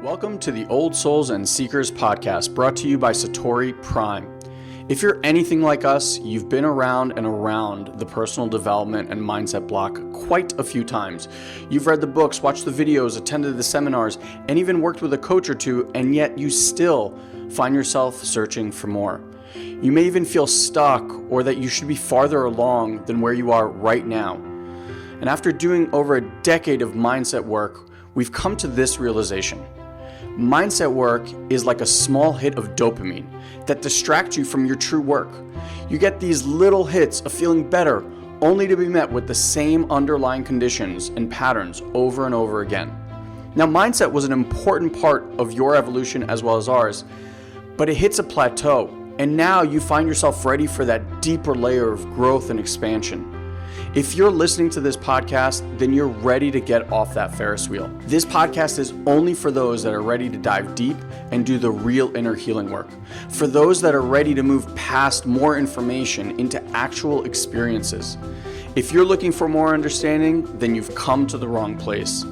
Welcome to the Old Souls and Seekers podcast, brought to you by Satori Prime. If you're anything like us, you've been around and around the personal development and mindset block quite a few times. You've read the books, watched the videos, attended the seminars, and even worked with a coach or two, and yet you still find yourself searching for more. You may even feel stuck or that you should be farther along than where you are right now. And after doing over a decade of mindset work, we've come to this realization. Mindset work is like a small hit of dopamine that distracts you from your true work. You get these little hits of feeling better, only to be met with the same underlying conditions and patterns over and over again. Now, mindset was an important part of your evolution as well as ours, but it hits a plateau, and now you find yourself ready for that deeper layer of growth and expansion. If you're listening to this podcast, then you're ready to get off that Ferris wheel. This podcast is only for those that are ready to dive deep and do the real inner healing work. For those that are ready to move past more information into actual experiences. If you're looking for more understanding, then you've come to the wrong place.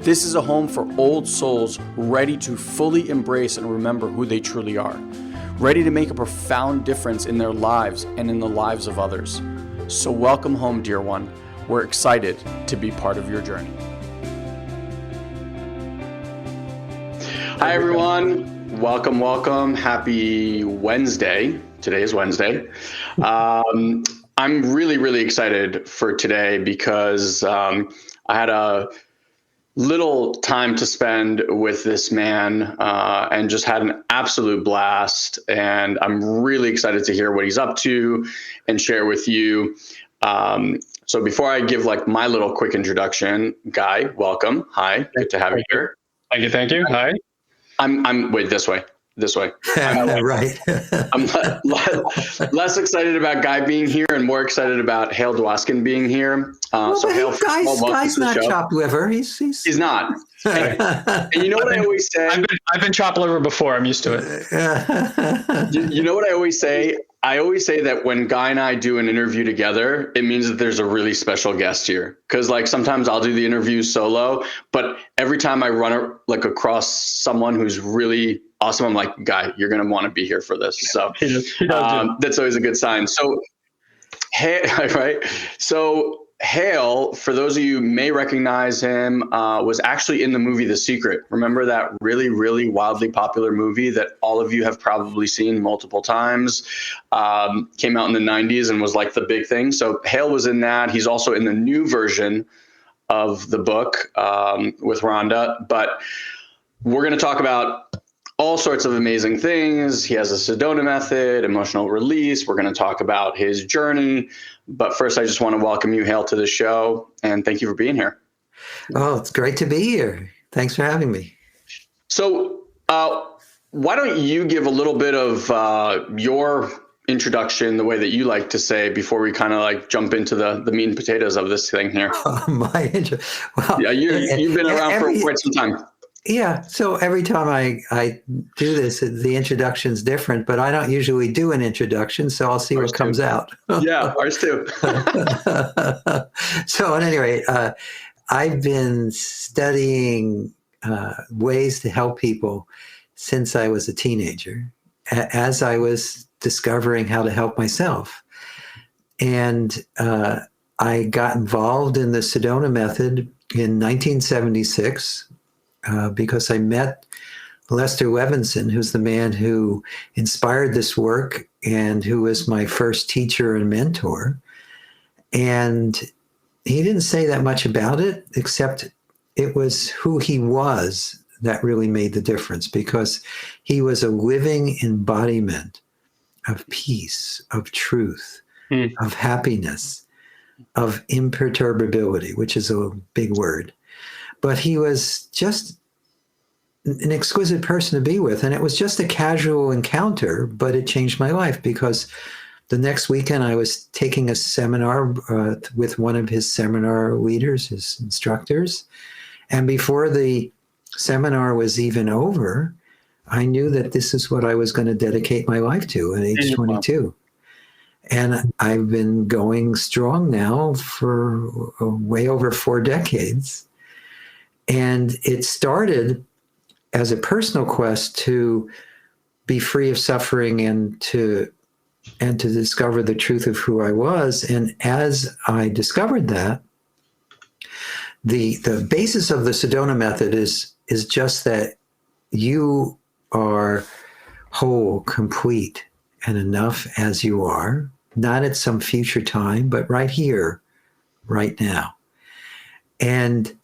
This is a home for old souls ready to fully embrace and remember who they truly are. Ready to make a profound difference in their lives and in the lives of others. So welcome home, dear one. We're excited to be part of your journey. Hi, everyone. Welcome. Happy Wednesday. Today is Wednesday. I'm really excited for today because I had a little time to spend with this man and just had an absolute blast. And I'm really excited to hear what he's up to and share with you. So before I give my little quick introduction, Guy, welcome. Hi, good to have you here. Thank you. Hi. I'm wait, this way. Right. I'm less excited about Guy being here and more excited about Hale Dwoskin being here. Hale, Guy's not chopped liver. He's not. And you know what I always say? I've been chopped liver before. I'm used to it. You know what I always say? I always say that when Guy and I do an interview together, it means that there's a really special guest here. Because sometimes I'll do the interview solo, but every time I run across someone who's really awesome, I'm like, Guy, you're going to want to be here for this. So that's always a good sign. So, right? So Hale, for those of you who may recognize him, was actually in the movie The Secret. Remember that really wildly popular movie that all of you have probably seen multiple times? Came out in the 90s and was the big thing. So Hale was in that. He's also in the new version of the book with Rhonda. But we're going to talk about all sorts of amazing things. He has a Sedona Method, emotional release. We're going to talk about his journey. But first, I just want to welcome you, Hale, to the show. And thank you for being here. Oh, it's great to be here. Thanks for having me. So why don't you give a little bit of your introduction, the way that you like to say, before we kind of jump into the meat and potatoes of this thing here. My intro. Well, yeah, you've been around for quite some time. Yeah. So every time I do this, the introduction's different, but I don't usually do an introduction, so I'll see what comes out. Yeah, ours too. So at any rate, I've been studying ways to help people since I was a teenager, as I was discovering how to help myself. And I got involved in the Sedona Method in 1976. Because I met Lester Levinson, who's the man who inspired this work and who was my first teacher and mentor. And he didn't say that much about it, except it was who he was that really made the difference, because he was a living embodiment of peace, of truth, of happiness, of imperturbability, which is a big word. But he was just an exquisite person to be with. And it was just a casual encounter, but it changed my life, because the next weekend I was taking a seminar with one of his seminar leaders, his instructors. And before the seminar was even over, I knew that this is what I was going to dedicate my life to at age 22. And I've been going strong now for way over 4 decades. And it started as a personal quest to be free of suffering and to discover the truth of who I was. And as I discovered that, the basis of the Sedona Method is just that you are whole, complete, and enough as you are, not at some future time, but right here, right now. And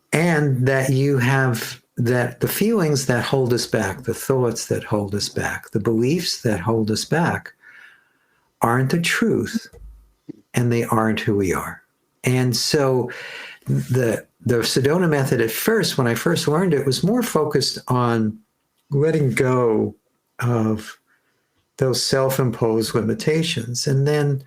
that you have that the feelings that hold us back, the thoughts that hold us back, the beliefs that hold us back aren't the truth, and they aren't who we are. And so the Sedona Method at first, when I first learned it, was more focused on letting go of those self-imposed limitations. And then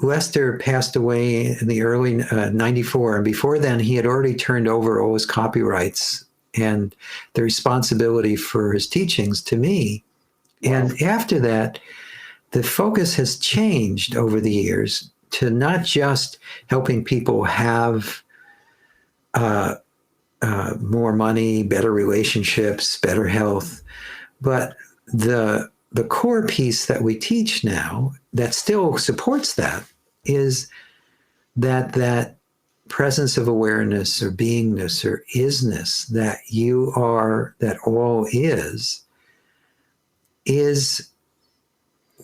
Lester passed away in the early 94. And before then, he had already turned over all his copyrights and the responsibility for his teachings to me. Wow. And after that, the focus has changed over the years to not just helping people have more money, better relationships, better health, but the core piece that we teach now that still supports that is that presence of awareness or beingness or isness that you are, that all is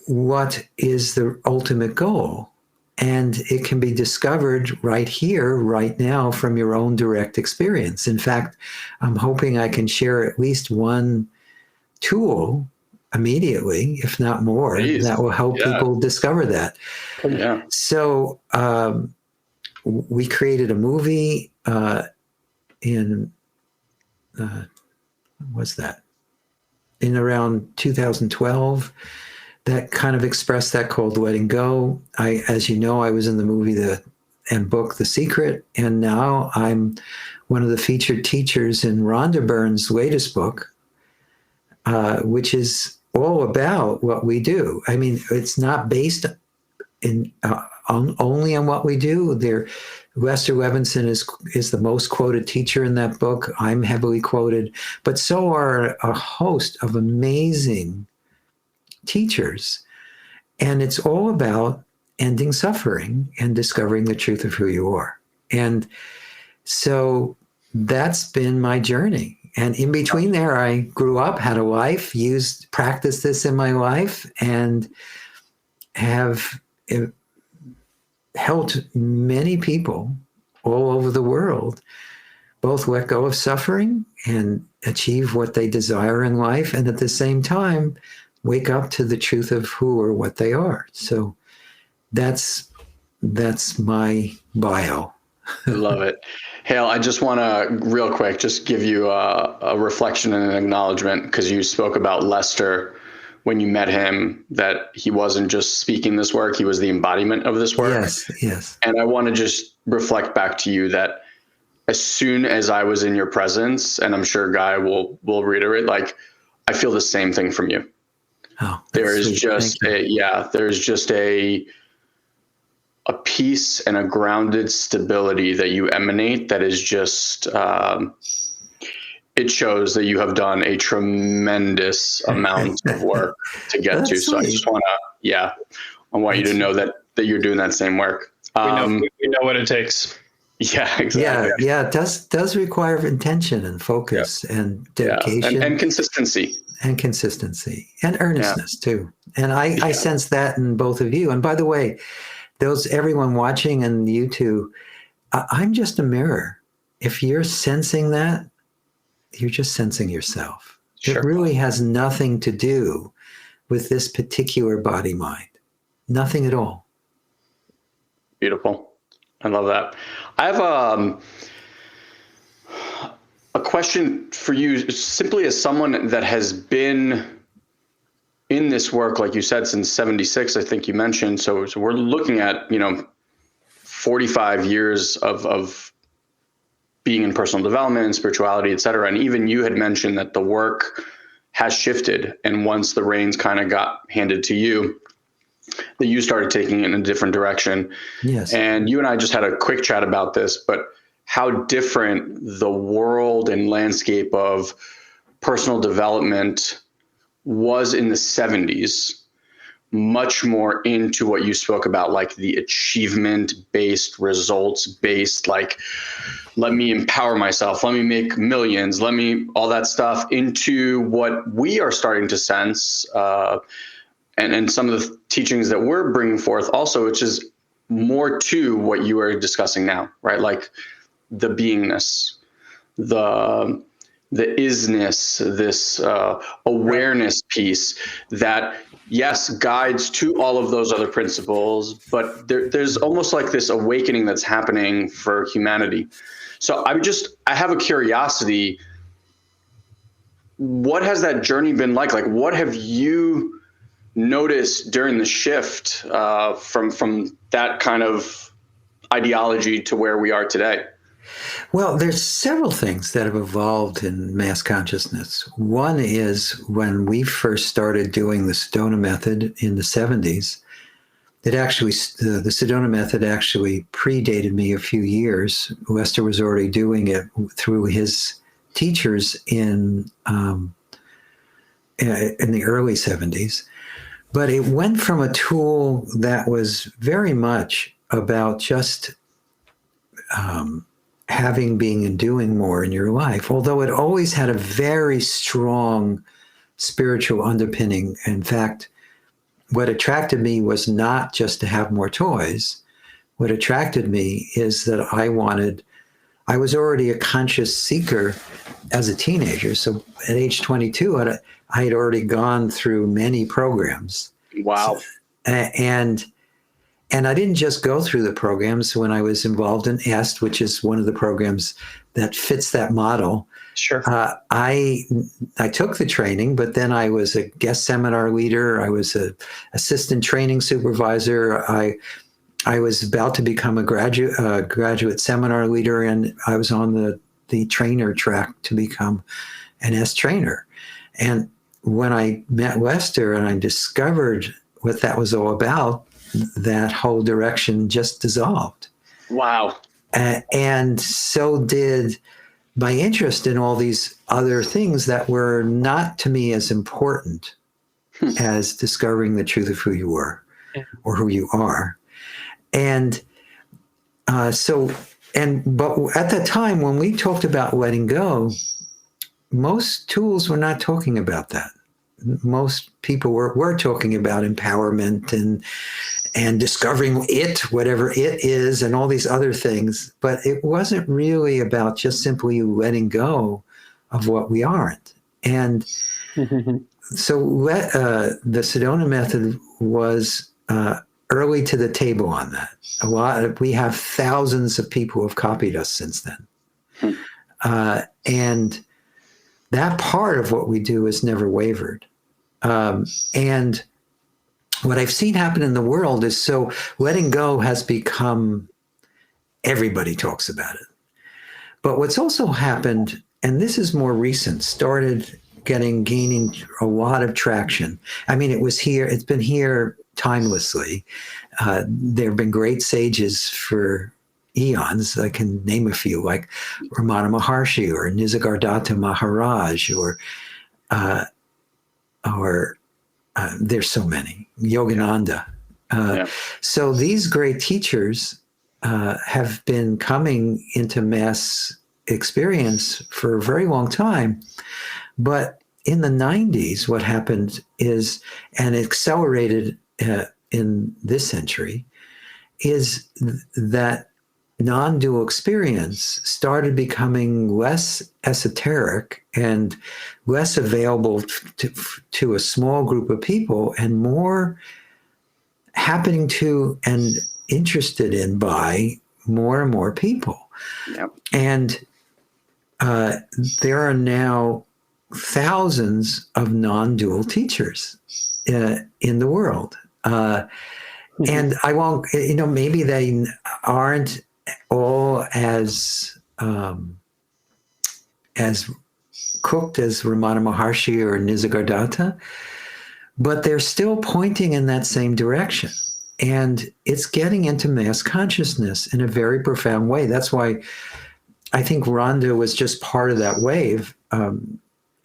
what is the ultimate goal. And it can be discovered right here, right now, from your own direct experience. In fact, I'm hoping I can share at least one tool immediately, if not more, that will help people discover that. Yeah. So we created a movie in around 2012 that kind of expressed that, called Letting Go. As you know, I was in the movie and book The Secret, and now I'm one of the featured teachers in Rhonda Byrne's latest book, which is all about what we do. I mean, it's not based only on what we do. Lester Levinson is the most quoted teacher in that book. I'm heavily quoted, but so are a host of amazing teachers. And it's all about ending suffering and discovering the truth of who you are. And so that's been my journey. And in between there, I grew up, had a life, practiced this in my life, and have helped many people all over the world both let go of suffering and achieve what they desire in life, and at the same time wake up to the truth of who or what they are. So that's my bio. I love it. Hale, I just want to real quick just give you a reflection and an acknowledgement, because you spoke about Lester when you met him, that he wasn't just speaking this work, he was the embodiment of this work. Yes. And I want to just reflect back to you that as soon as I was in your presence, and I'm sure Guy will reiterate, like, I feel the same thing from you. Oh, there's just a peace and a grounded stability that you emanate that is just, it shows that you have done a tremendous amount of work to get to. So I just want you to know that you're doing that same work. We know what it takes. Yeah, exactly. Yeah. It does require intention and focus and dedication and consistency. And consistency and earnestness too. And I sense that in both of you. And by the way, everyone watching and you too, I'm just a mirror. If you're sensing that, you're just sensing yourself. Sure. It really has nothing to do with this particular body mind. Nothing at all. Beautiful. I love that. I have a question for you, simply as someone that has been in this work, like you said, since 76, I think you mentioned. So we're looking at, 45 years of being in personal development and spirituality, et cetera. And even you had mentioned that the work has shifted. And once the reins kind of got handed to you, that you started taking it in a different direction. Yes. And you and I just had a quick chat about this, but how different the world and landscape of personal development was in the 70s, much more into what you spoke about, like the achievement-based, results-based, like, let me empower myself, let me make millions, let me, all that stuff, into what we are starting to sense, and some of the teachings that we're bringing forth also, which is more to what you are discussing now, right? Like the beingness, the isness, this awareness piece that, yes, guides to all of those other principles, but there's almost like this awakening that's happening for humanity. So I have a curiosity. What has that journey been like? Like, what have you noticed during the shift from that kind of ideology to where we are today? Well, there's several things that have evolved in mass consciousness. One is when we first started doing the Sedona Method in the 70s, the Sedona Method actually predated me a few years. Lester was already doing it through his teachers in the early 70s. But it went from a tool that was very much about just having, being, and doing more in your life, although it always had a very strong spiritual underpinning. In fact, what attracted me was not just to have more toys. What attracted me is that I was already a conscious seeker as a teenager. So at age 22, I had already gone through many programs. Wow. And I didn't just go through the programs. When I was involved in EST, which is one of the programs that fits that model, Sure. I took the training, but then I was a guest seminar leader. I was an assistant training supervisor. I was about to become a graduate seminar leader, and I was on the trainer track to become an S trainer. And when I met Lester and I discovered what that was all about, that whole direction just dissolved. Wow. And so did my interest in all these other things that were not to me as important as discovering the truth of who you were or who you are. And but at that time, when we talked about letting go, most tools were not talking about that. Most people were talking about empowerment and discovering it, whatever it is, and all these other things. But it wasn't really about just simply letting go of what we aren't. And so the Sedona Method was early to the table on that. We have thousands of people who have copied us since then. And that part of what we do has never wavered. And what I've seen happen in the world is, so letting go has become, everybody talks about it. But what's also happened, and this is more recent, started gaining a lot of traction. I mean, it's been here timelessly. There have been great sages for eons. I can name a few, like Ramana Maharshi or Nisargadatta Maharaj, or there's so many, Yogananda. So these great teachers have been coming into mass experience for a very long time. But in the 90s, what happened is, and accelerated in this century, is that non-dual experience started becoming less esoteric and less available to a small group of people, and more happening to and interested in by more and more people. Yep. And there are now thousands of non-dual teachers in the world. And I won't, maybe they aren't all as cooked as Ramana Maharshi or Nisargadatta, but they're still pointing in that same direction. And it's getting into mass consciousness in a very profound way. That's why I think Rhonda was just part of that wave.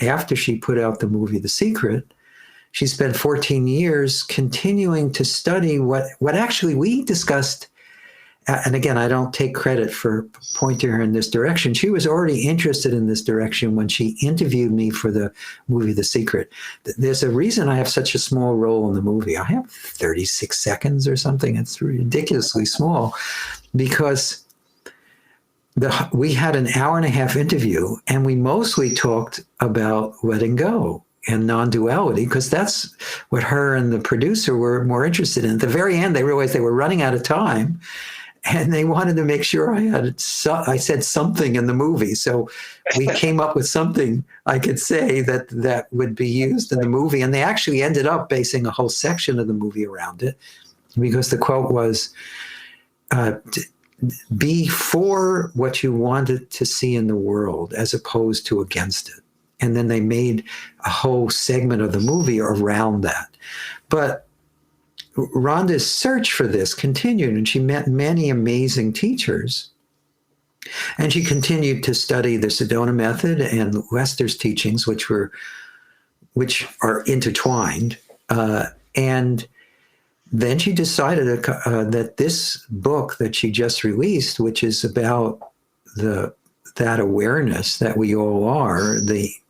After she put out the movie The Secret, she spent 14 years continuing to study what actually we discussed. And again, I don't take credit for pointing her in this direction. She was already interested in this direction when she interviewed me for the movie The Secret. There's a reason I have such a small role in the movie. I have 36 seconds or something. It's ridiculously small because we had an hour and a half interview, and we mostly talked about letting go and non-duality, because that's what her and the producer were more interested in. At the very end, they realized they were running out of time, and they wanted to make sure I said something in the movie. So we came up with something I could say that would be used in the movie. And they actually ended up basing a whole section of the movie around it, because the quote was, be for what you wanted to see in the world as opposed to against it. And then they made a whole segment of the movie around that. But Rhonda's search for this continued, and she met many amazing teachers. And she continued to study the Sedona Method and Lester's teachings, which are intertwined. And then she decided that this book that she just released, which is about that awareness that we all are,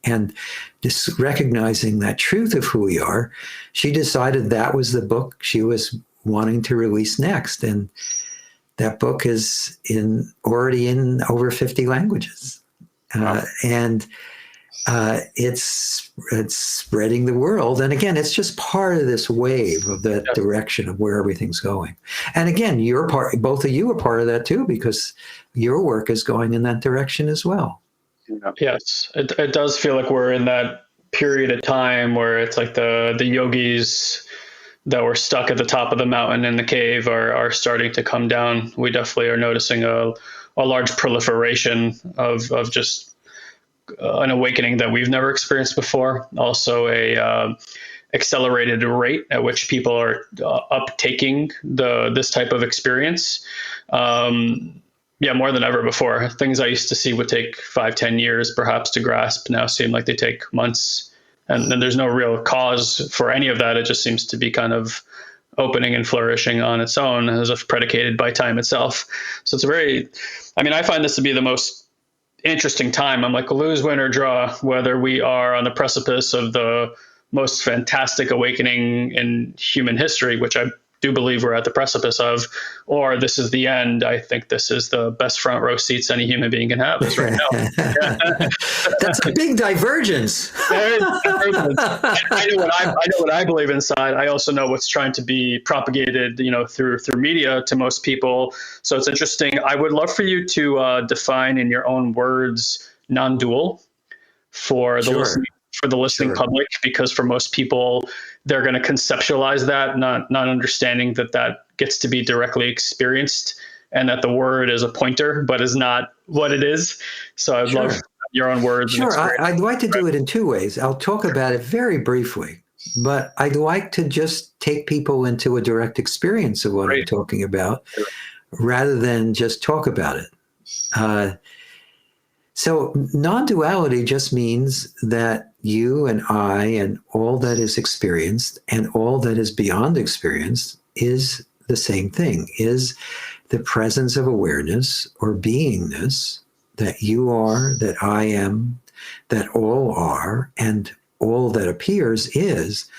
and just recognizing that truth of who we are, she decided that was the book she was wanting to release next. And that book is already in over 50 languages. Wow. And it's spreading the world. And again, it's just part of this wave of that direction of where everything's going. And again, both of you are part of that too, because your work is going in that direction as well. Yes, it does feel like we're in that period of time where it's like the yogis that were stuck at the top of the mountain in the cave are starting to come down. We definitely are noticing a large proliferation of just an awakening that we've never experienced before. Also a accelerated rate at which people are uptaking this type of experience. More than ever before. Things I used to see would take 5-10 years perhaps to grasp now seem like they take months. And there's no real cause for any of that. It just seems to be kind of opening and flourishing on its own, as if predicated by time itself. So it's I find this to be the most interesting time. I'm like, lose, win, or draw, whether we are on the precipice of the most fantastic awakening in human history, which I do believe we're at the precipice of, or this is the end. I think this is the best front row seats any human being can have is right now. That's a big divergence. I know what I believe inside. I also know what's trying to be propagated, through media to most people. So it's interesting. I would love for you to define in your own words non-dual for the listening public, because for most people, they're going to conceptualize that, not understanding that gets to be directly experienced, and that the word is a pointer, but is not what it is. So I'd love your own words. Sure, I'd like to do it in two ways. I'll talk about it very briefly, but I'd like to just take people into a direct experience of what I'm talking about, rather than just talk about it. So non-duality just means that you and I and all that is experienced and all that is beyond experience is the same thing, is the presence of awareness or beingness that you are, that I am, that all are, and all that appears is.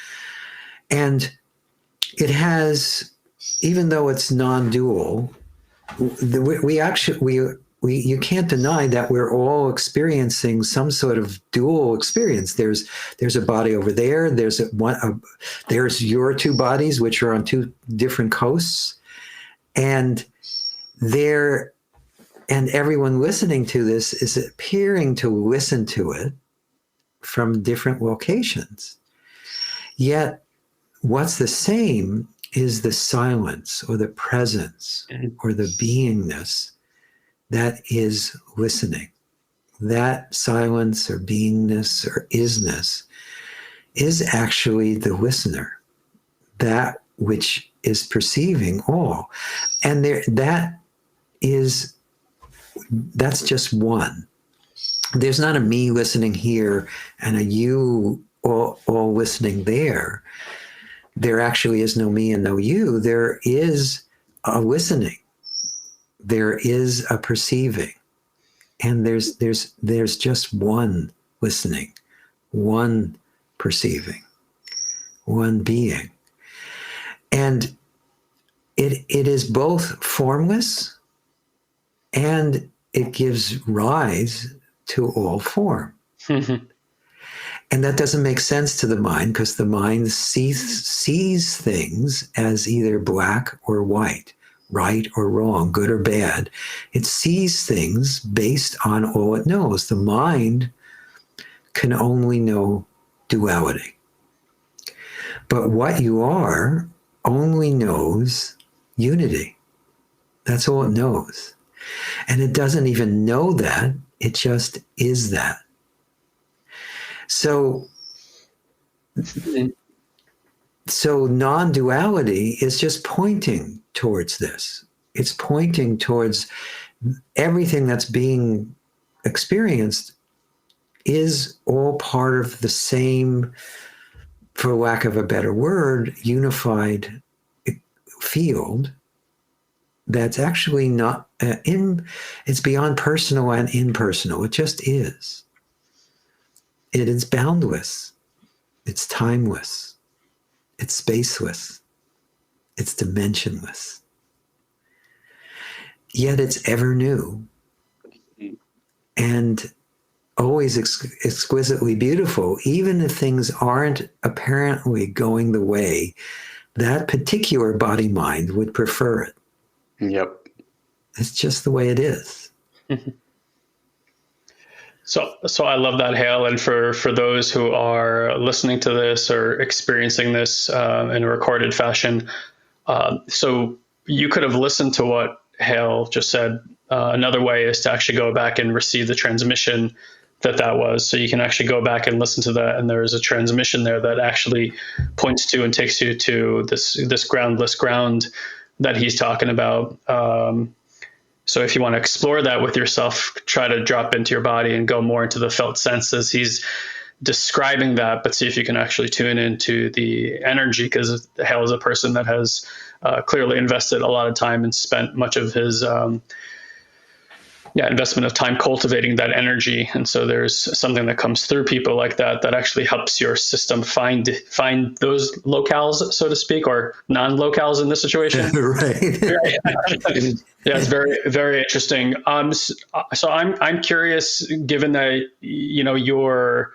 And it has, even though it's non-dual, you can't deny that we're all experiencing some sort of dual experience. There's a body over there. There's your two bodies, which are on two different coasts, and everyone listening to this is appearing to listen to it from different locations. Yet, what's the same is the silence or the presence or the beingness that is listening. That silence or beingness or isness is actually the listener, that which is perceiving all. And that is that's just one. There's not a me listening here and a you all listening there. There actually is no me and no you. There is a listening. There is a perceiving. And there's just one listening, one perceiving, one being. And it is both formless and it gives rise to all form. And that doesn't make sense to the mind because the mind sees things as either black or white, right or wrong, good or bad. It sees things based on all it knows. The mind can only know duality. But what you are only knows unity. That's all it knows. And it doesn't even know that. It just is that. So non-duality is just pointing towards this. It's pointing towards everything that's being experienced is all part of the same, for lack of a better word, unified field that's actually not it's beyond personal and impersonal. It just is. It is boundless. It's timeless. It's spaceless. It's dimensionless. Yet it's ever new and always exquisitely beautiful, even if things aren't apparently going the way that particular body mind would prefer it. Yep. It's just the way it is. So I love that, Hale. And for those who are listening to this or experiencing this in a recorded fashion, so you could have listened to what Hale just said. Another way is to actually go back and receive the transmission that was. So you can actually go back and listen to that. And there is a transmission there that actually points to and takes you to this groundless ground that he's talking about. So if you want to explore that with yourself, try to drop into your body and go more into the felt senses. He's describing that, but see if you can actually tune into the energy, because Hale is a person that has clearly invested a lot of time and spent much of his investment of time cultivating that energy. And so there's something that comes through people like that actually helps your system find those locales, so to speak, or non-locales in this situation. Right. Yeah, it's very, very interesting. So I'm curious, given that, your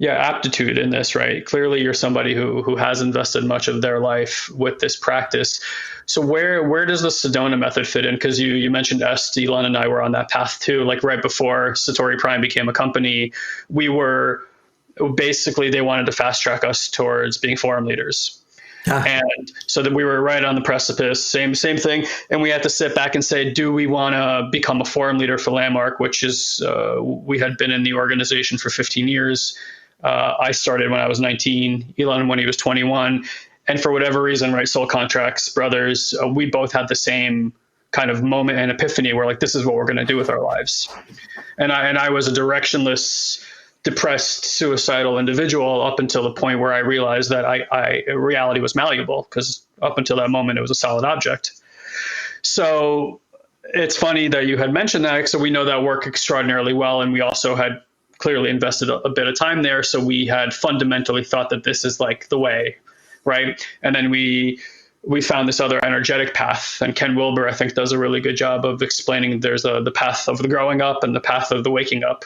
aptitude in this, right? Clearly you're somebody who has invested much of their life with this practice. So where does the Sedona method fit in? Because you mentioned Elon and I were on that path too. Like right before Satori Prime became a company, we were basically, they wanted to fast track us towards being forum leaders. And so that we were right on the precipice, same thing. And we had to sit back and say, do we want to become a forum leader for Landmark, which is, we had been in the organization for 15 years. I started when I was 19, Elon when he was 21. And for whatever reason, right, Soul Contracts brothers, we both had the same kind of moment and epiphany where like, this is what we're going to do with our lives. And I was a directionless, depressed, suicidal individual up until the point where I realized that reality was malleable, because up until that moment, it was a solid object. So it's funny that you had mentioned that. So we know that work extraordinarily well. And we also had clearly invested a bit of time there. So we had fundamentally thought that this is like the way, right? And then we found this other energetic path. And Ken Wilber, I think, does a really good job of explaining there's the path of the growing up and the path of the waking up.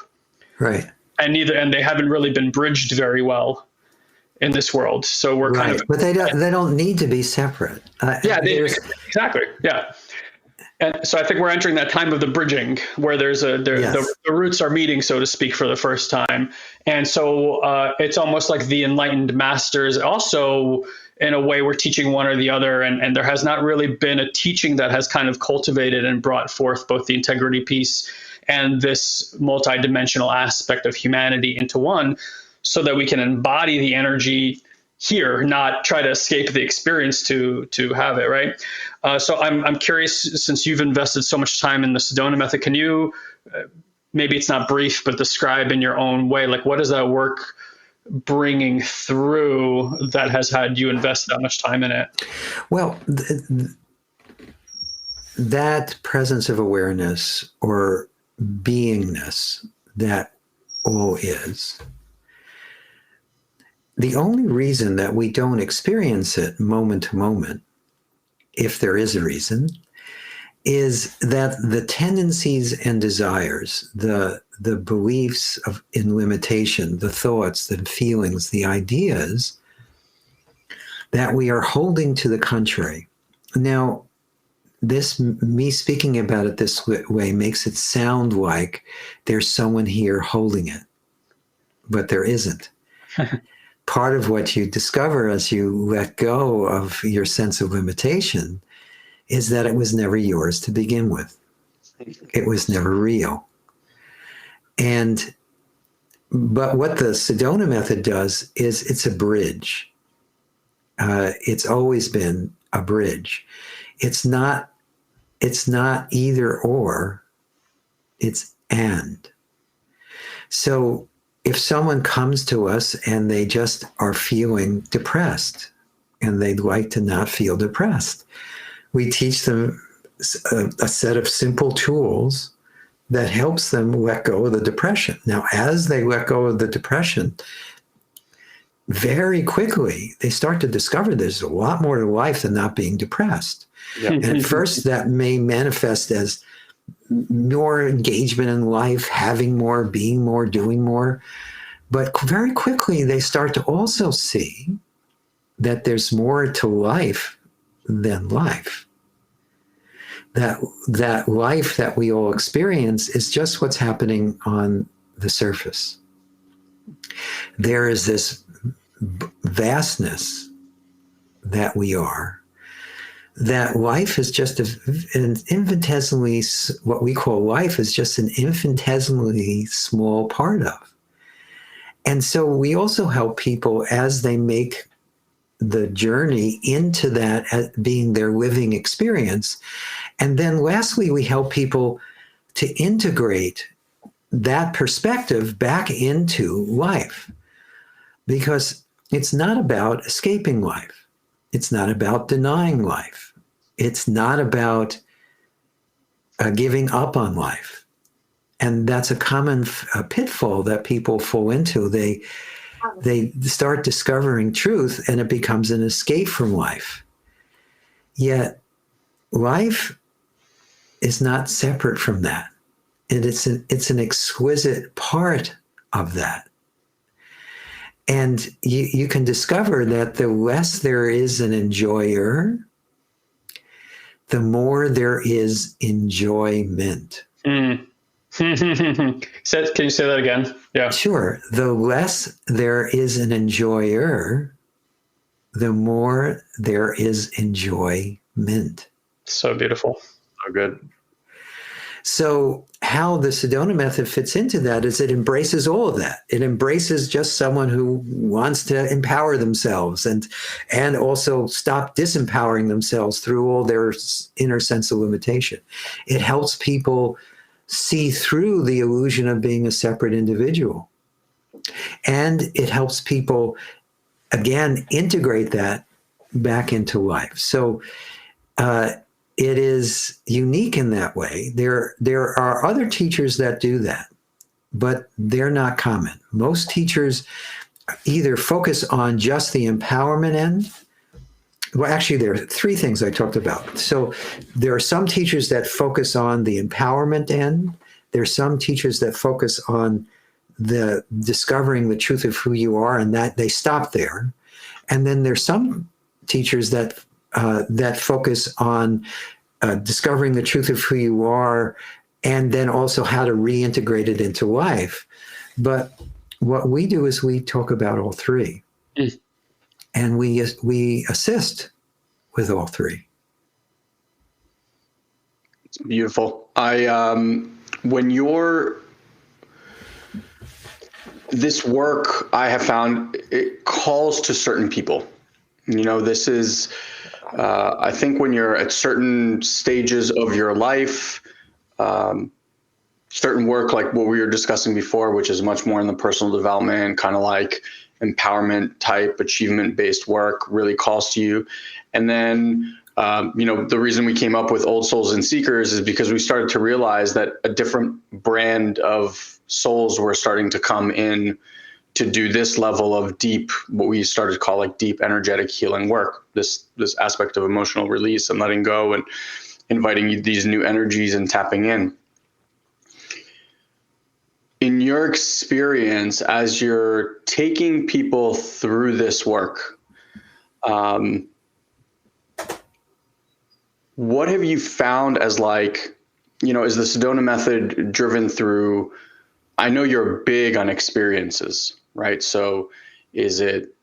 Right. And they haven't really been bridged very well in this world. So we're kind of, but they don't need to be separate. Exactly. Yeah. And so I think we're entering that time of the bridging where the roots are meeting, so to speak, for the first time. And so it's almost like the enlightened masters also, in a way, we're teaching one or the other. And there has not really been a teaching that has kind of cultivated and brought forth both the integrity piece and this multidimensional aspect of humanity into one, so that we can embody the energy here, not try to escape the experience to have it, right? So I'm curious, since you've invested so much time in the Sedona Method, can you, maybe it's not brief, but describe in your own way, like what is that work bringing through that has had you invest that much time in it? Well, that presence of awareness or beingness that all is, the only reason that we don't experience it moment to moment, if there is a reason, is that the tendencies and desires, the beliefs in limitation, the thoughts, the feelings, the ideas that we are holding to the contrary. Now, me speaking about it this way makes it sound like there's someone here holding it, but there isn't. Part of what you discover as you let go of your sense of limitation is that it was never yours to begin with. It was never real. But what the Sedona Method does is it's a bridge. It's always been a bridge. It's not either or, it's and. So if someone comes to us and they just are feeling depressed and they'd like to not feel depressed, we teach them a set of simple tools that helps them let go of the depression. Now, as they let go of the depression, very quickly, they start to discover there's a lot more to life than not being depressed. Yeah. And at first, that may manifest as more engagement in life, having more, being more, doing more. But very quickly, they start to also see that there's more to life than life. That life that we all experience is just what's happening on the surface. There is this vastness that we are, that life is just an infinitesimally, what we call life is just an infinitesimally small part of. And so we also help people as they make the journey into that as being their living experience. And then lastly, we help people to integrate that perspective back into life, because it's not about escaping life. It's not about denying life. It's not about giving up on life. And that's a common pitfall that people fall into. They start discovering truth and it becomes an escape from life. Yet life is not separate from that. And it's an exquisite part of that. And you can discover that the less there is an enjoyer, the more there is enjoyment. Mm. Can you say that again? Yeah. Sure. The less there is an enjoyer, the more there is enjoyment. So beautiful. So good. So how the Sedona Method fits into that is it embraces all of that. It embraces just someone who wants to empower themselves and also stop disempowering themselves through all their inner sense of limitation. It helps people see through the illusion of being a separate individual. And it helps people, again, integrate that back into life. So it is unique in that way. There are other teachers that do that, but they're not common. Most teachers either focus on just the empowerment end. Well, actually, there are three things I talked about. So there are some teachers that focus on the empowerment end. There are some teachers that focus on the discovering the truth of who you are, and that they stop there. And then there's some teachers that focus on discovering the truth of who you are, and then also how to reintegrate it into life. But what we do is we talk about all three. Mm. And we assist with all three. It's beautiful. When you're this work I have found, it calls to certain people. This is, I think when you're at certain stages of your life, certain work like what we were discussing before, which is much more in the personal development, kind of like empowerment type, achievement based work really calls to you. And then, the reason we came up with Old Souls and Seekers is because we started to realize that a different brand of souls were starting to come in to do this level of deep, what we started to call like deep energetic healing work, this aspect of emotional release and letting go and inviting these new energies and tapping in. In your experience, as you're taking people through this work, what have you found as like, is the Sedona Method driven through, I know you're big on experiences, right? So is it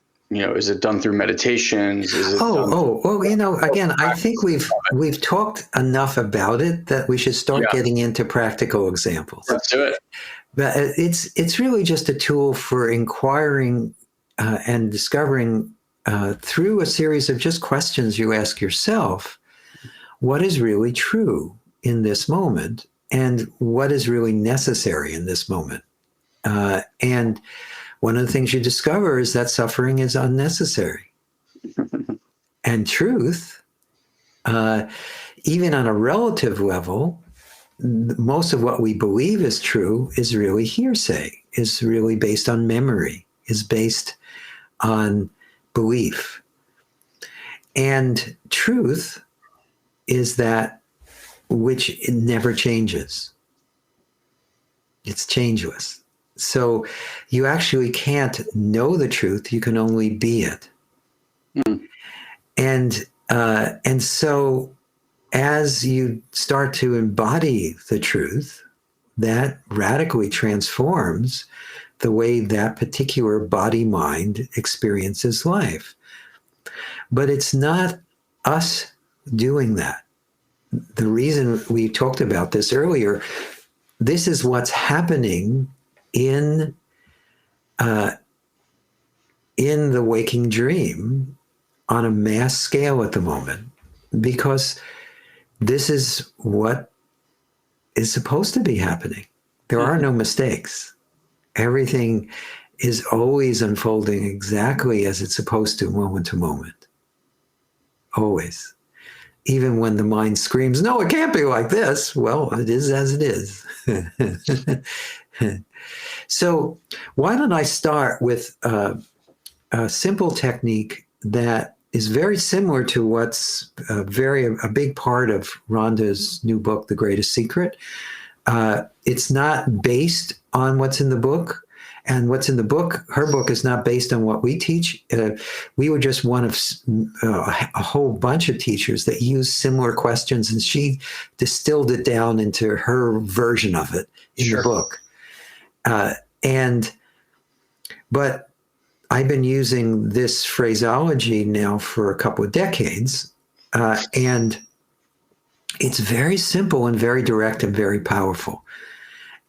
done through meditations? Is it again, I think we've talked enough about it that we should start getting into practical examples. Let's do it. But it's really just a tool for inquiring and discovering through a series of just questions you ask yourself, what is really true in this moment and what is really necessary in this moment. And one of the things you discover is that suffering is unnecessary. And truth, even on a relative level, most of what we believe is true is really hearsay, is really based on memory, is based on belief. And truth is that which it never changes. It's changeless. So you actually can't know the truth, you can only be it. Mm. And so as you start to embody the truth, that radically transforms the way that particular body-mind experiences life. But it's not us doing that. The reason we talked about this earlier, this is what's happening in the waking dream on a mass scale at the moment, because this is what is supposed to be happening. There are no mistakes. Everything is always unfolding exactly as it's supposed to, moment to moment. Always. Even when the mind screams, no, it can't be like this. Well, it is as it is. So why don't I start with a simple technique that is very similar to what's a big part of Rhonda's new book, The Greatest Secret. It's not based on what's in the book, and what's in the book, her book, is not based on what we teach. We were just one of a whole bunch of teachers that used similar questions, and she distilled it down into her version of it in the book. But I've been using this phraseology now for a couple of decades, and it's very simple and very direct and very powerful.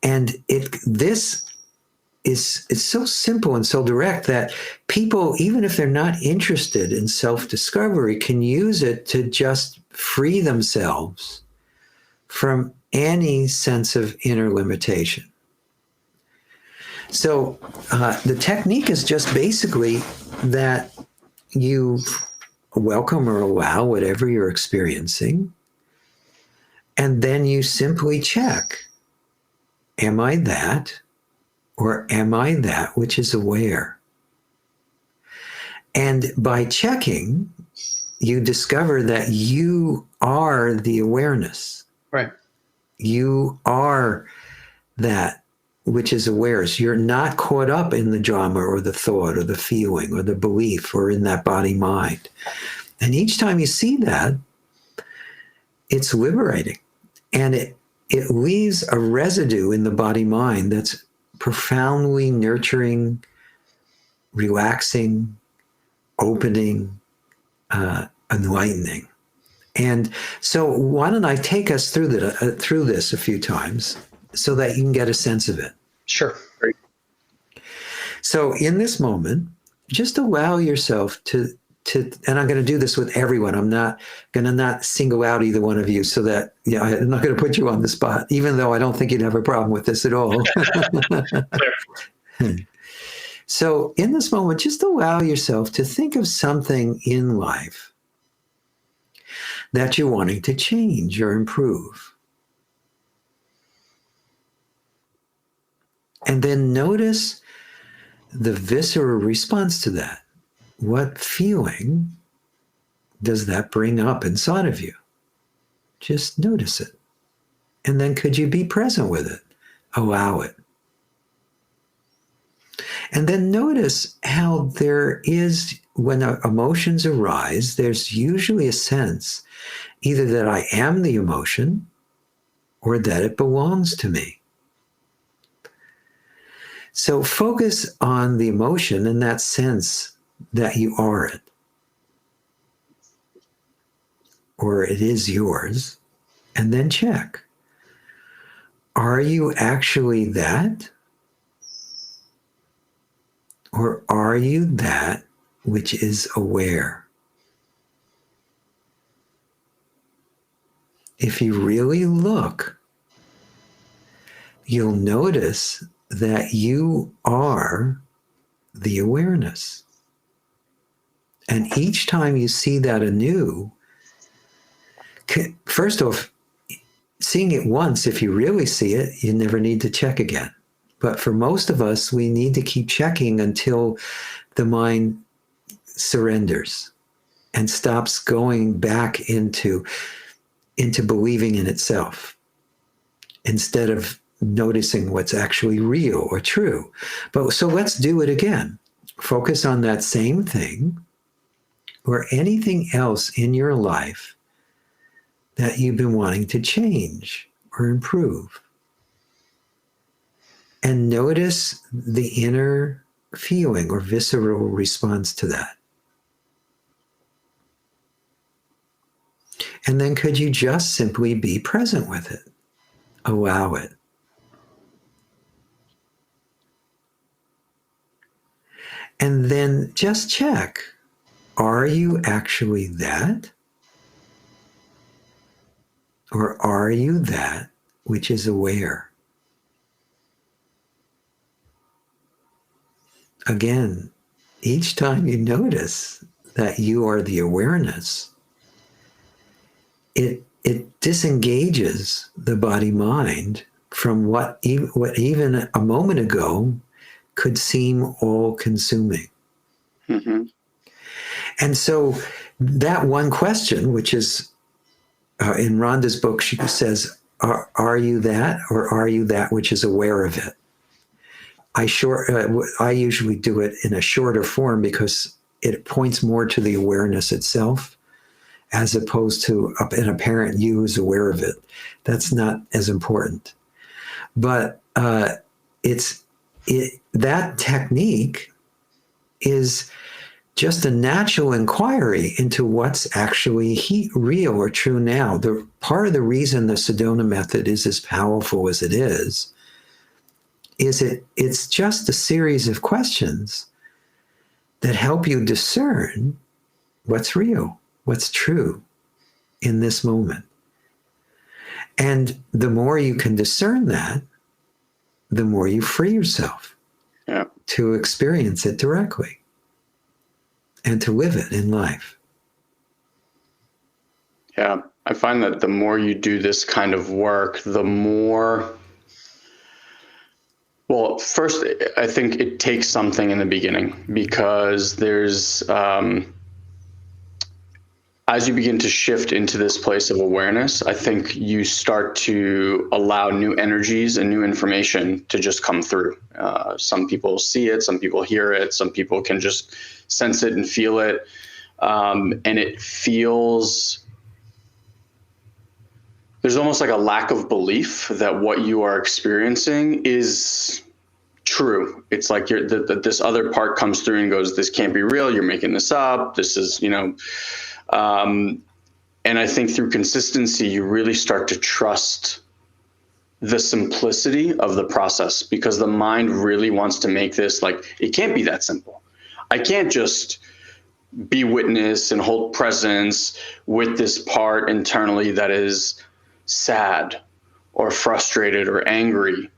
And it's so simple and so direct that people, even if they're not interested in self-discovery, can use it to just free themselves from any sense of inner limitation. So the technique is just basically that you welcome or allow whatever you're experiencing, and then you simply check, am I that, or am I that which is aware? And by checking, you discover that you are the awareness. Right. You are that which is aware. So you're not caught up in the drama or the thought or the feeling or the belief or in that body mind. And each time you see that, it's liberating. And it leaves a residue in the body mind that's profoundly nurturing, relaxing, opening, enlightening. And so why don't I take us through this a few times so that you can get a sense of it. Sure. Great. So in this moment, just allow yourself to, and I'm going to do this with everyone. I'm not going to not single out either one of you so that, I'm not going to put you on the spot, even though I don't think you'd have a problem with this at all. So in this moment, just allow yourself to think of something in life that you're wanting to change or improve. And then notice the visceral response to that. What feeling does that bring up inside of you? Just notice it. And then could you be present with it? Allow it. And then notice how there is, when emotions arise, there's usually a sense either that I am the emotion or that it belongs to me. So focus on the emotion and that sense that you are it, or it is yours, and then check. Are you actually that? Or are you that which is aware? If you really look, you'll notice that you are the awareness. And each time you see that anew, first off, seeing it once, if you really see it, you never need to check again. But for most of us, we need to keep checking until the mind surrenders and stops going back into believing in itself instead of noticing what's actually real or true. But so let's do it again. Focus on that same thing or anything else in your life that you've been wanting to change or improve. And notice the inner feeling or visceral response to that. And then could you just simply be present with it? Allow it. And then just check, are you actually that? Or are you that which is aware? Again, each time you notice that you are the awareness, it disengages the body-mind from what even a moment ago could seem all-consuming. Mm-hmm. And so that one question, which is in Rhonda's book, she says, are you that, or are you that which is aware of it? I usually do it in a shorter form because it points more to the awareness itself as opposed to an apparent you who's aware of it. That's not as important. But that technique is just a natural inquiry into what's actually real or true now. The part of the reason the Sedona Method is as powerful as it is it's just a series of questions that help you discern what's real, what's true in this moment. And the more you can discern that, the more you free yourself to experience it directly and to live it in life. Yeah, I find that the more you do this kind of work, the more... Well, first, I think it takes something in the beginning because there's, as you begin to shift into this place of awareness, I think you start to allow new energies and new information to just come through. Some people see it, some people hear it, some people can just sense it and feel it. And it feels... There's almost like a lack of belief that what you are experiencing is true. It's like this other part comes through and goes, this can't be real. You're making this up. This is, and I think through consistency, you really start to trust the simplicity of the process, because the mind really wants to make this like, it can't be that simple. I can't just be witness and hold presence with this part internally that is sad or frustrated or angry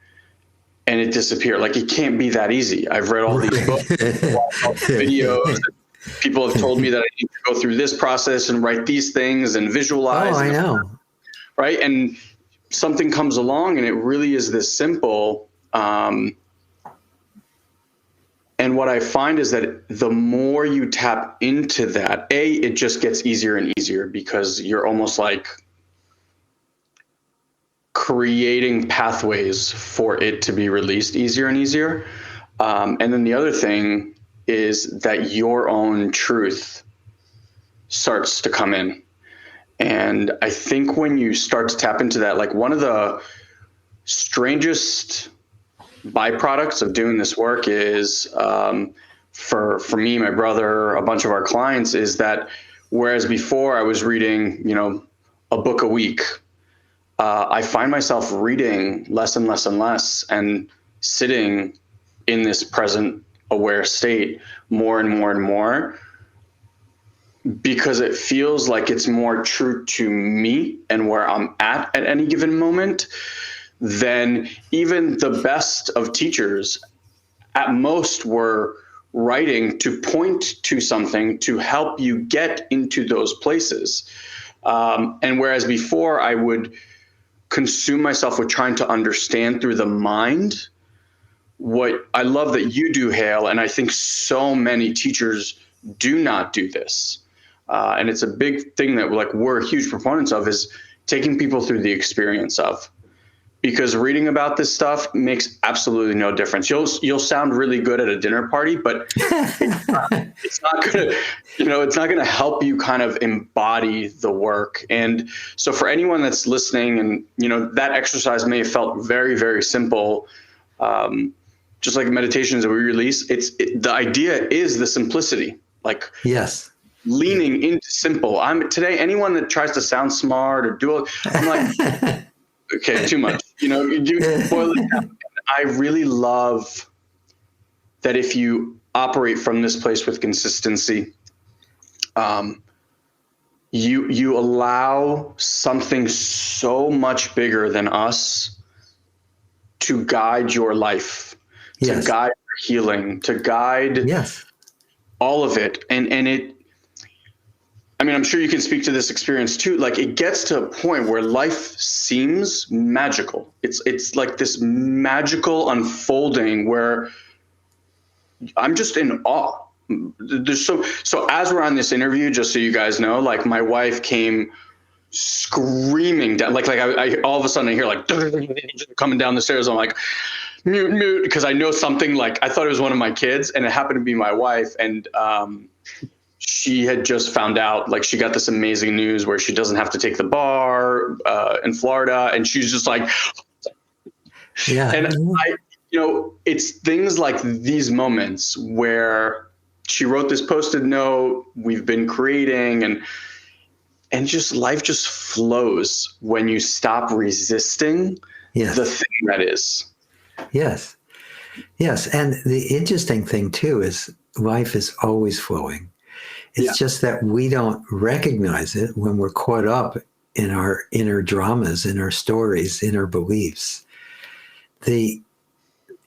and it disappear. Like, it can't be that easy. I've read all these books, videos. People have told me that I need to go through this process and write these things and visualize. Oh, I know. Right. And something comes along and it really is this simple. And what I find is that the more you tap into that, it just gets easier and easier, because you're almost like creating pathways for it to be released easier and easier. And then the other thing is that your own truth starts to come in. And I think when you start to tap into that, like, one of the strangest byproducts of doing this work is, for me, my brother, a bunch of our clients, is that whereas before I was reading, a book a week, I find myself reading less and less and less, and sitting in this present aware state more and more and more, because it feels like it's more true to me and where I'm at any given moment than even the best of teachers at most were writing to point to something to help you get into those places. And whereas before I would consume myself with trying to understand through the mind, what I love that you do, Hale, and I think so many teachers do not do this. And it's a big thing that we're huge proponents of, is taking people through the experience of. Because reading about this stuff makes absolutely no difference. You'll sound really good at a dinner party, but it's not gonna help you kind of embody the work. And so for anyone that's listening, and that exercise may have felt very, very simple, just like meditations that we release, the idea is the simplicity. Like, yes, leaning into simple. Today, anyone that tries to sound smart or do, I'm like, okay, too much. You boil it down. I really love that if you operate from this place with consistency, you allow something so much bigger than us to guide your life, yes, to guide your healing, to guide all of it. And I'm sure you can speak to this experience too. Like, it gets to a point where life seems magical. It's like this magical unfolding where I'm just in awe. There's so as we're on this interview, just so you guys know, like, my wife came screaming down, like I all of a sudden I hear like coming down the stairs. I'm like, mute, because I know something, like, I thought it was one of my kids, and it happened to be my wife. And she had just found out, like, she got this amazing news where she doesn't have to take the bar in Florida, and she's just like, And it's things like these moments where she wrote this Post-it note we've been creating, and just life just flows when you stop resisting the thing that is. Yes. And the interesting thing too is life is always flowing. It's just that we don't recognize it when we're caught up in our inner dramas, in our stories, in our beliefs. In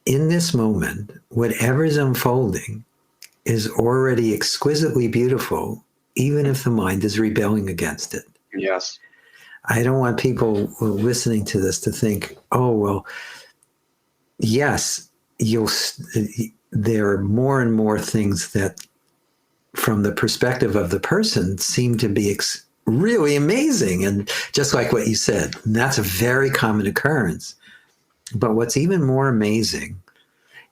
this moment, whatever is unfolding is already exquisitely beautiful, even if the mind is rebelling against it. Yes. I don't want people listening to this to think, oh, well, yes, there are more and more things that, from the perspective of the person, seem to be really amazing. And just like what you said, that's a very common occurrence. But what's even more amazing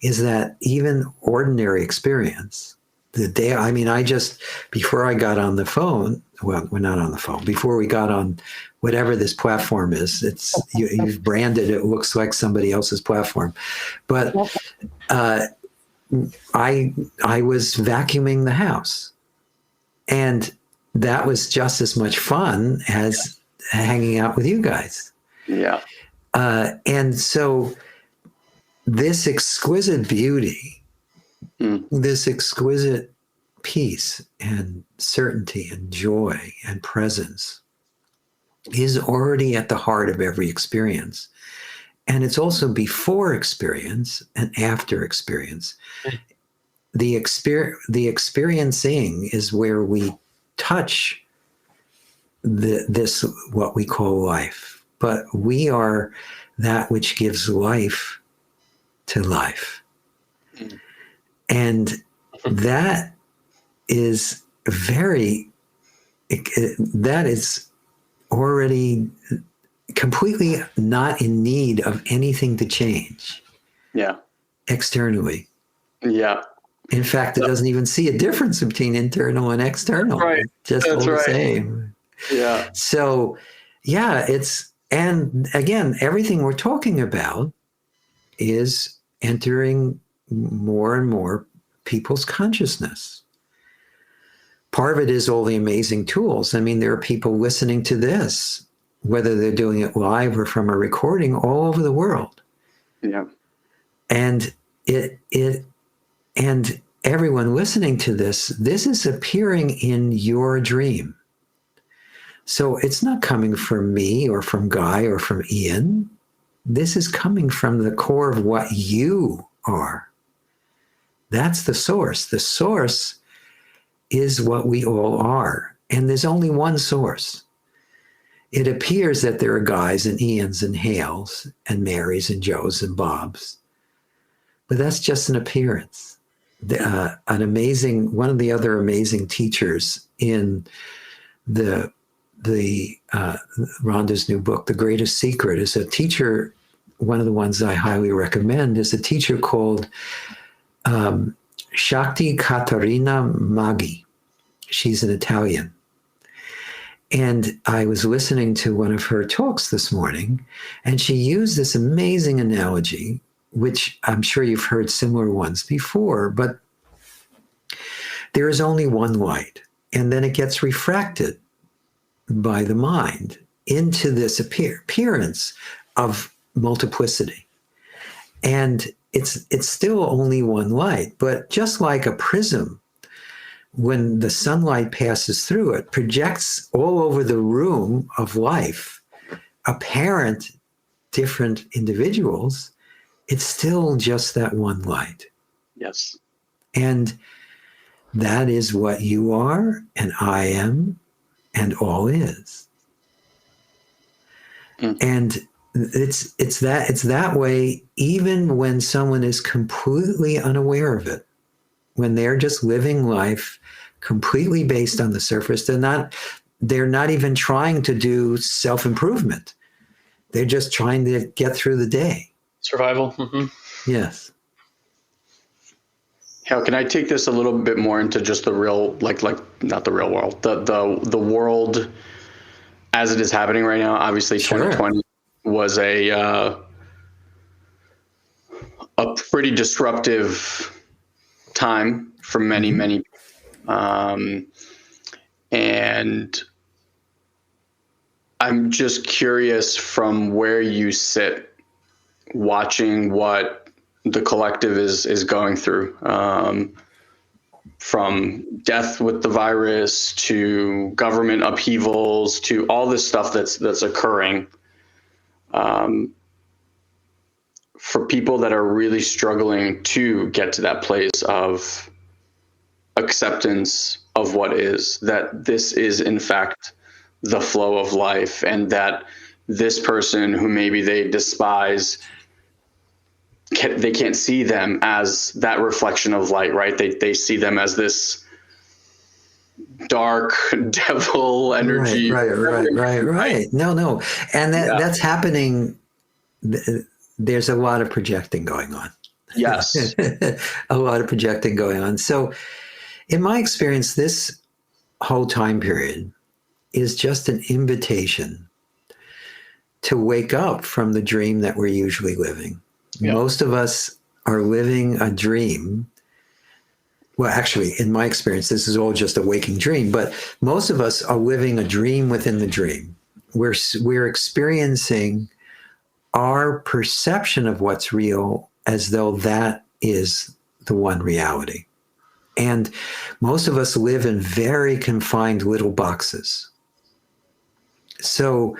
is that even ordinary experience, before I got on the phone, well, we're not on the phone, before we got on whatever this platform is, you've branded it, looks like somebody else's platform. But I was vacuuming the house, and that was just as much fun as hanging out with you guys. Yeah. And so this exquisite beauty, this exquisite peace and certainty and joy and presence is already at the heart of every experience. And it's also before experience and after experience. The experiencing is where we touch this, what we call life. But we are that which gives life to life. And that is that is already completely not in need of anything to change. Yeah. Externally. Yeah. In fact, it doesn't even see a difference between internal and external. Right. Just all the same. Yeah. So, yeah, and again, everything we're talking about is entering more and more people's consciousness. Part of it is all the amazing tools. I mean, there are people listening to this, whether they're doing it live or from a recording, all over the world. Yeah. And and everyone listening to this is appearing in your dream. So it's not coming from me or from Guy or from Ian. This is coming from the core of what you are. That's the source. The source is what we all are. And there's only one source. It appears that there are Guys and Ians and Hales and Marys and Joes and Bobs. But that's just an appearance. One of the other amazing teachers in Rhonda's new book, The Greatest Secret, is a teacher. One of the ones I highly recommend is a teacher called Shakti Caterina Maggi. She's an Italian. And I was listening to one of her talks this morning, and she used this amazing analogy, which I'm sure you've heard similar ones before, but there is only one light, and then it gets refracted by the mind into this appearance of multiplicity. And it's still only one light, but just like a prism, when the sunlight passes through it, projects all over the room of life, apparent different individuals, it's still just that one light. Yes. And that is what you are, and I am, and all is. And it's that way even when someone is completely unaware of it, when they're just living life completely based on the surface. They're not even trying to do self-improvement. They're just trying to get through the day. Survival. Mm-hmm. Yes. Hale, can I take this a little bit more into just the real, like not the real world, the world as it is happening right now? Obviously, Sure. 2020 was a pretty disruptive time for many, many, and I'm just curious from where you sit, watching what the collective is going through, from death with the virus to government upheavals to all this stuff that's occurring. For people that are really struggling to get to that place of acceptance of what is, that this is in fact the flow of life, and that this person who maybe they despise, they can't see them as that reflection of light, right? They see them as this dark devil energy. Right. No. And that's happening. There's a lot of projecting going on. Yes. A lot of projecting going on. So in my experience, this whole time period is just an invitation to wake up from the dream that we're usually living. Yeah. Most of us are living a dream. Well, actually, in my experience, this is all just a waking dream, but most of us are living a dream within the dream. We're experiencing our perception of what's real as though that is the one reality. And most of us live in very confined little boxes. So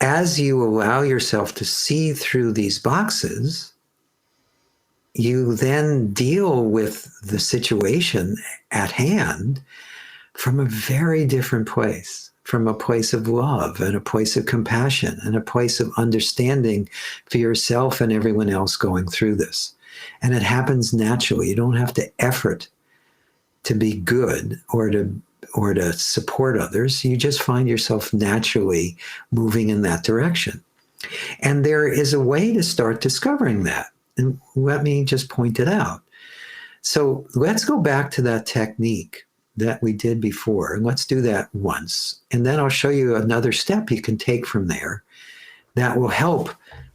as you allow yourself to see through these boxes, you then deal with the situation at hand from a very different place, from a place of love and a place of compassion and a place of understanding for yourself and everyone else going through this. And it happens naturally. You don't have to effort to be good or to support others. You just find yourself naturally moving in that direction. And there is a way to start discovering that. And let me just point it out. So let's go back to that technique that we did before. And let's do that once. And then I'll show you another step you can take from there that will help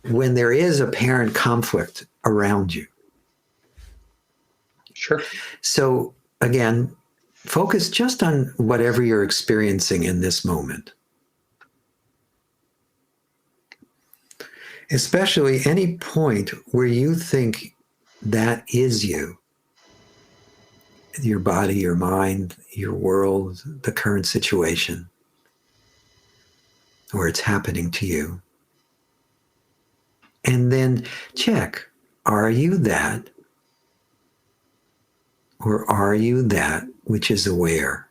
when there is apparent conflict around you. Sure. So again, focus just on whatever you're experiencing in this moment. Especially any point where you think that is you. Your body, your mind, your world, the current situation, or it's happening to you. And then check, are you that? Or are you that which is aware?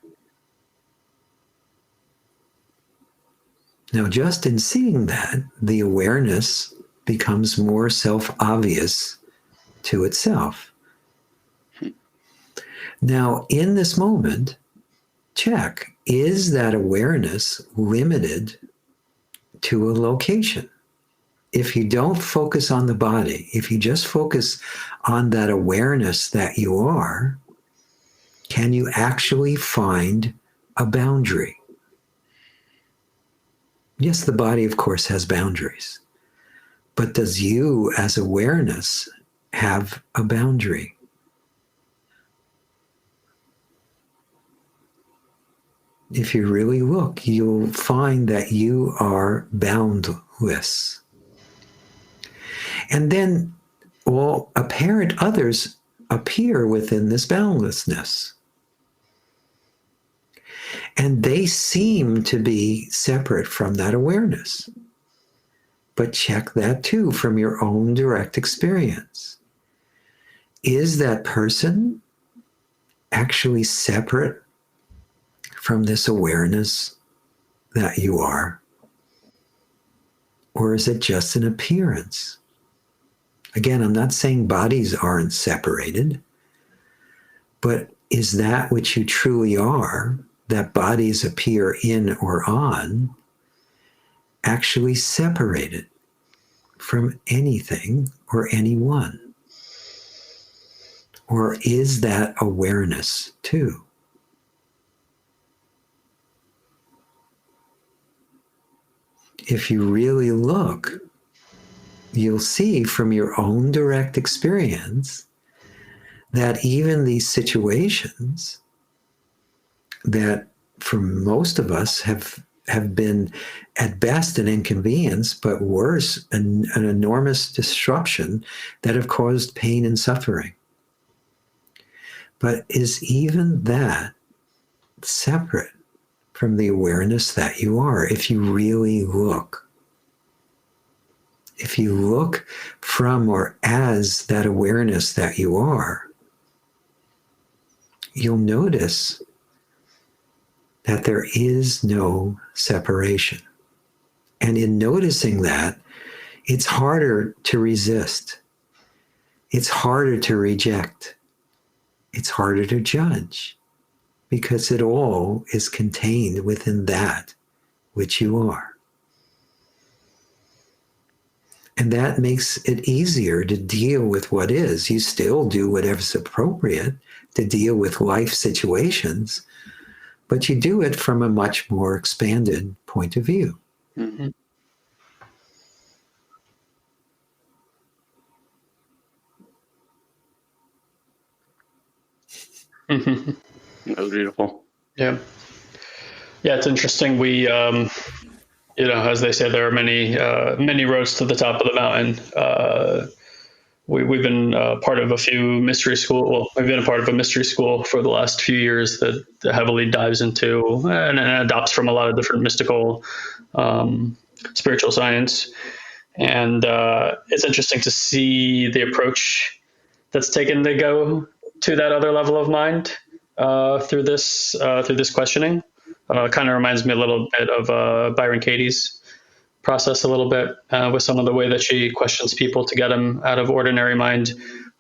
Now, just in seeing that, the awareness becomes more self-obvious to itself. Now, in this moment, check, is that awareness limited to a location? If you don't focus on the body, if you just focus on that awareness that you are, can you actually find a boundary? Yes, the body, of course, has boundaries. But does you, as awareness, have a boundary? If you really look, you'll find that you are boundless. And then all apparent others appear within this boundlessness. And they seem to be separate from that awareness. But check that too from your own direct experience. Is that person actually separate from this awareness that you are? Or is it just an appearance? Again, I'm not saying bodies aren't separated, but is that which you truly are, that bodies appear in or on, actually separated from anything or anyone? Or is that awareness too? If you really look, you'll see from your own direct experience that even these situations that for most of us have been at best an inconvenience, but worse, an enormous disruption that have caused pain and suffering. But is even that separate from the awareness that you are, if you really look? If you look from or as that awareness that you are, you'll notice that there is no separation. And in noticing that, it's harder to resist. It's harder to reject. It's harder to judge, because it all is contained within that which you are. And that makes it easier to deal with what is. You still do whatever's appropriate to deal with life situations, but you do it from a much more expanded point of view. Mm-hmm. That was beautiful. Yeah. Yeah, it's interesting. We As they say, there are many roads to the top of the mountain. We've been part of a few mystery school. Well, we've been a part of a mystery school for the last few years that heavily dives into and adopts from a lot of different mystical, spiritual science. And it's interesting to see the approach that's taken to go to that other level of mind through this questioning. Kind of reminds me a little bit of Byron Katie's process a little bit with some of the way that she questions people to get them out of ordinary mind.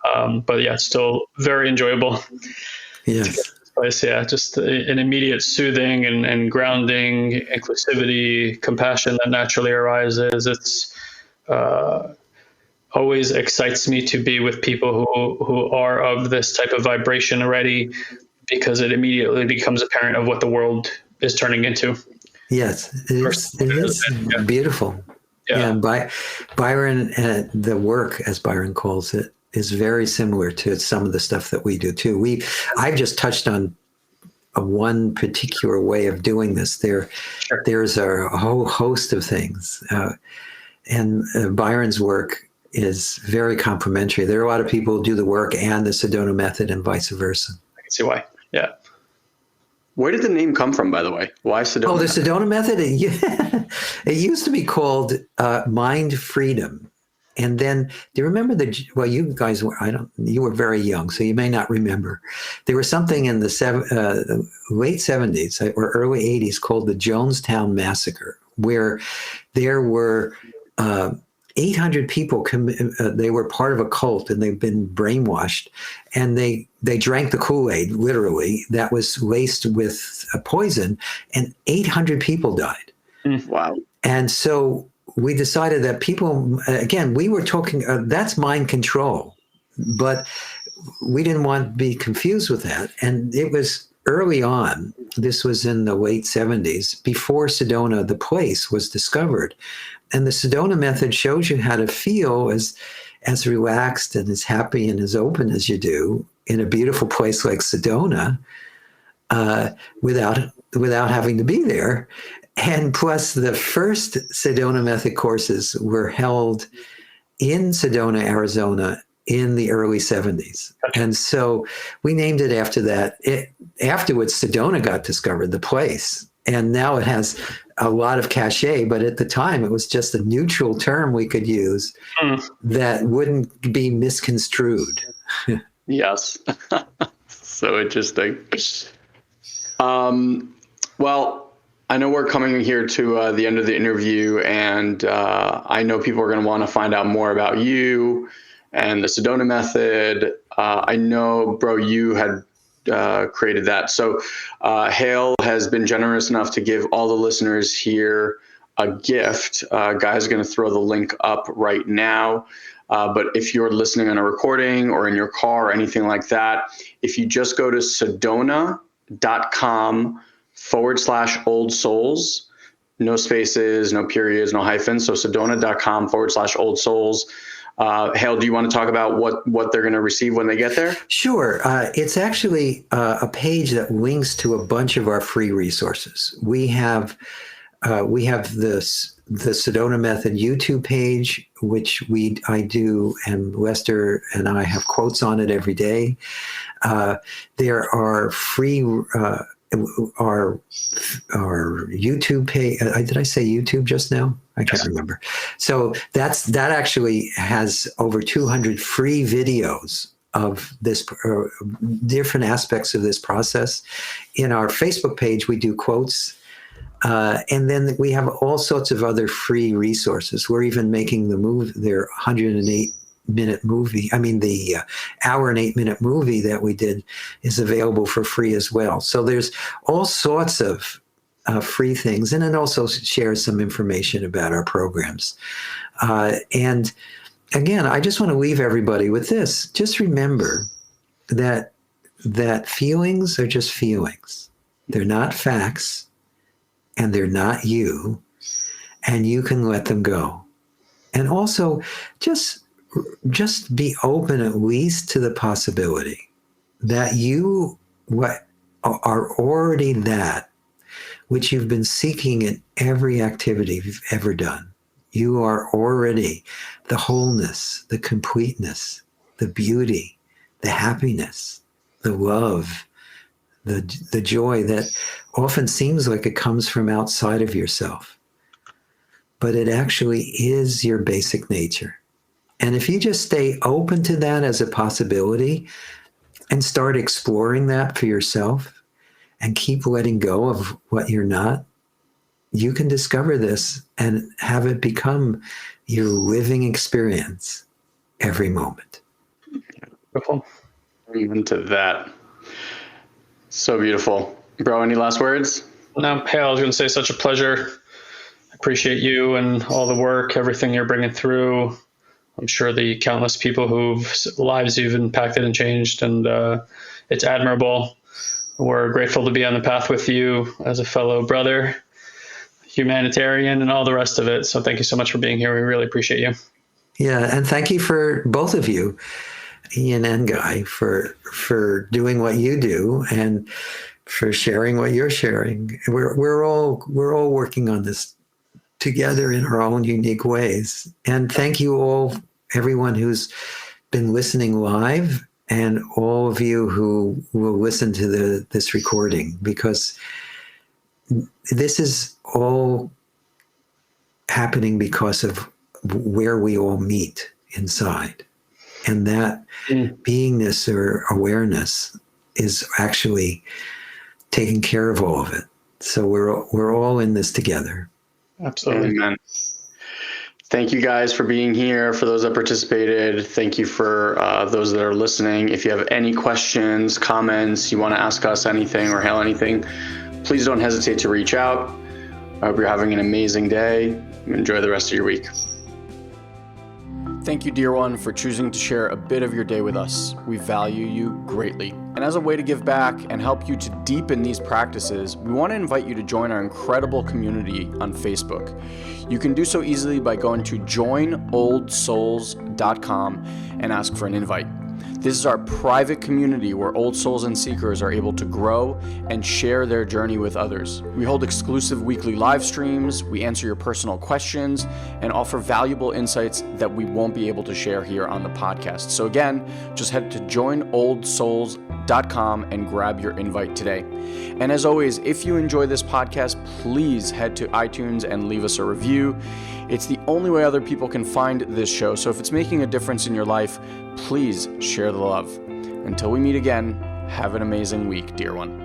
But yeah, it's still very enjoyable. Yes. Place. Yeah, just an immediate soothing and grounding, inclusivity, compassion that naturally arises. It's always excites me to be with people who are of this type of vibration already, because it immediately becomes apparent of what the world is turning into. Yes, it is Yeah. beautiful. Yeah. And Byron, the work, as Byron calls it, is very similar to some of the stuff that we do too. I've just touched on one particular way of doing this. There's a whole host of things, and Byron's work is very complementary. There are a lot of people who do the work and the Sedona Method, and vice versa. I can see why. Yeah. Where did the name come from, by the way? Why Sedona? Oh, the Sedona Method? It used to be called Mind Freedom. And then, do you remember you guys were, you were very young, so you may not remember. There was something in the late 70s or early 80s called the Jonestown Massacre, where there were 800 people, they were part of a cult and they've been brainwashed, and they drank the Kool-Aid, literally, that was laced with a poison, and 800 people died. Wow. And so we decided that people, again, we were talking, that's mind control, but we didn't want to be confused with that. And it was early on, this was in the late 70s, before Sedona, the place, was discovered. And the Sedona Method shows you how to feel as relaxed and as happy and as open as you do in a beautiful place like Sedona, without having to be there. And plus, the first Sedona Method courses were held in Sedona, Arizona, in the early 70s. And so we named it after that. Afterwards, Sedona got discovered, the place. And now it has a lot of cachet, but at the time it was just a neutral term we could use that wouldn't be misconstrued. Yes. So interesting. Well, I know we're coming here to the end of the interview, and I know people are going to want to find out more about you and the Sedona Method. I know, bro, you had created that. So Hale has been generous enough to give all the listeners here a gift. Guy's going to throw the link up right now. But if you're listening on a recording or in your car or anything like that, if you just go to sedona.com/old souls, no spaces, no periods, no hyphens. So sedona.com/old souls. Hale, do you want to talk about what they're going to receive when they get there? Sure. It's actually a page that links to a bunch of our free resources. We have the Sedona Method YouTube page, which I do, and Lester and I have quotes on it every day. There are free our YouTube page. Did I say YouTube just now? I can't remember. So that actually has over 200 free videos of this different aspects of this process. In our Facebook page, we do quotes. And then we have all sorts of other free resources. We're even making the movie, their 108-minute movie. I mean, the hour and 8-minute movie that we did is available for free as well. So there's all sorts of free things. And it also shares some information about our programs. And again, I just want to leave everybody with this. Just remember that feelings are just feelings. They're not facts. And they're not you, and you can let them go. And also, just be open at least to the possibility that you are already that which you've been seeking in every activity you've ever done. You are already the wholeness, the completeness, the beauty, the happiness, the love, the joy that often seems like it comes from outside of yourself. But it actually is your basic nature. And if you just stay open to that as a possibility and start exploring that for yourself and keep letting go of what you're not, you can discover this and have it become your living experience every moment. Beautiful. Into that. So beautiful. Bro, any last words? No, Hale, I was going to say, such a pleasure. I appreciate you and all the work, everything you're bringing through. I'm sure the countless people whose lives you've impacted and changed, and it's admirable. We're grateful to be on the path with you as a fellow brother, humanitarian, and all the rest of it. So thank you so much for being here. We really appreciate you. Yeah, and thank you for both of you, Ian and Guy, for doing what you do and for sharing what you're sharing. We're all working on this together in our own unique ways. And thank you all, everyone who's been listening live, and all of you who will listen to this recording, because this is all happening because of where we all meet inside. And that beingness or awareness is actually taking care of all of it. So we're all in this together. Absolutely. Amen. Thank you guys for being here. For those that participated, thank you for those that are listening. If you have any questions, comments, you want to ask us anything or Hale anything, please don't hesitate to reach out. I hope you're having an amazing day. Enjoy the rest of your week. Thank you, dear one, for choosing to share a bit of your day with us. We value you greatly. And as a way to give back and help you to deepen these practices, we want to invite you to join our incredible community on Facebook. You can do so easily by going to joinoldsouls.com and ask for an invite. This is our private community where old souls and seekers are able to grow and share their journey with others. We hold exclusive weekly live streams, we answer your personal questions, and offer valuable insights that we won't be able to share here on the podcast. So again, just head to joinoldsouls.com and grab your invite today. And as always, if you enjoy this podcast, please head to iTunes and leave us a review. It's the only way other people can find this show. So if it's making a difference in your life, please share the love. Until we meet again, have an amazing week, dear one.